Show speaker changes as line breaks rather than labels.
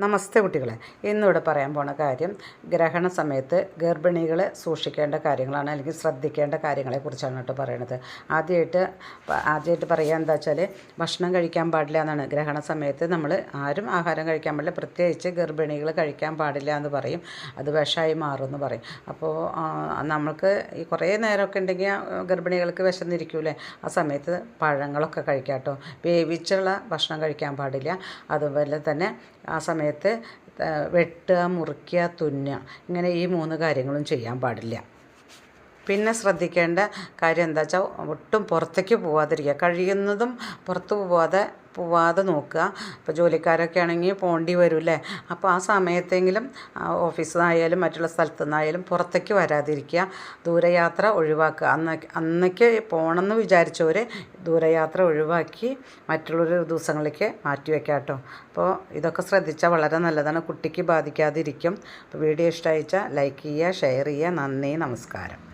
നമസ്തേ കുട്ടികളെ, ഇന്നിവിടെ പറയാൻ പോണ കാര്യം ഗ്രഹണ സമയത്ത് ഗർഭിണികൾ സൂക്ഷിക്കേണ്ട കാര്യങ്ങളാണ്, അല്ലെങ്കിൽ ശ്രദ്ധിക്കേണ്ട കാര്യങ്ങളെക്കുറിച്ചാണ് കേട്ടോ പറയണത്. ആദ്യമായിട്ട് പറയുക എന്താ വെച്ചാൽ, ഭക്ഷണം കഴിക്കാൻ പാടില്ല എന്നാണ്. ഗ്രഹണ സമയത്ത് നമ്മൾ ആരും ആഹാരം കഴിക്കാൻ പാടില്ല, പ്രത്യേകിച്ച് ഗർഭിണികൾ കഴിക്കാൻ പാടില്ല എന്ന് പറയും. അത് വിഷമായി മാറുമെന്ന് പറയും. അപ്പോൾ നമ്മൾക്ക് ഈ കുറേ നേരമൊക്കെ ഉണ്ടെങ്കിൽ ഗർഭിണികൾക്ക് വിശന്നിരിക്കൂലേ, ആ സമയത്ത് പഴങ്ങളൊക്കെ കഴിക്കാം കേട്ടോ. വേവിച്ചുള്ള ഭക്ഷണം കഴിക്കാൻ പാടില്ല. അതുപോലെ തന്നെ ആ സമയത്ത് വെട്ടുക, മുറിക്കുക, തുന്നുക, ഇങ്ങനെ ഈ 3 കാര്യങ്ങളും ചെയ്യാൻ പാടില്ല. പിന്നെ ശ്രദ്ധിക്കേണ്ട കാര്യം എന്താ വെച്ചാൽ, ഒട്ടും പുറത്തേക്ക് പോവാതിരിക്കുക, കഴിയുന്നതും പുറത്ത് പോവാതെ നോക്കുക. ഇപ്പോൾ ജോലിക്കാരൊക്കെ ആണെങ്കിൽ പോകേണ്ടി വരില്ലേ, അപ്പോൾ ആ സമയത്തെങ്കിലും ഓഫീസിൽ നിന്നായാലും മറ്റുള്ള സ്ഥലത്തു നിന്നായാലും പുറത്തേക്ക് വരാതിരിക്കുക. ദൂരയാത്ര ഒഴിവാക്കുക. അന്നേക്ക് പോകണമെന്ന് വിചാരിച്ചവർ ദൂരയാത്ര ഒഴിവാക്കി മറ്റുള്ളൊരു ദിവസങ്ങളിലേക്ക് മാറ്റി വയ്ക്കുക കേട്ടോ. അപ്പോൾ ഇതൊക്കെ ശ്രദ്ധിച്ചാൽ വളരെ നല്ലതാണ്, കുട്ടിക്ക് ബാധിക്കാതിരിക്കും. അപ്പോൾ വീഡിയോ ഇഷ്ടമായിച്ചാൽ ലൈക്ക് ചെയ്യുക, ഷെയർ ചെയ്യുക. നന്ദി, നമസ്കാരം.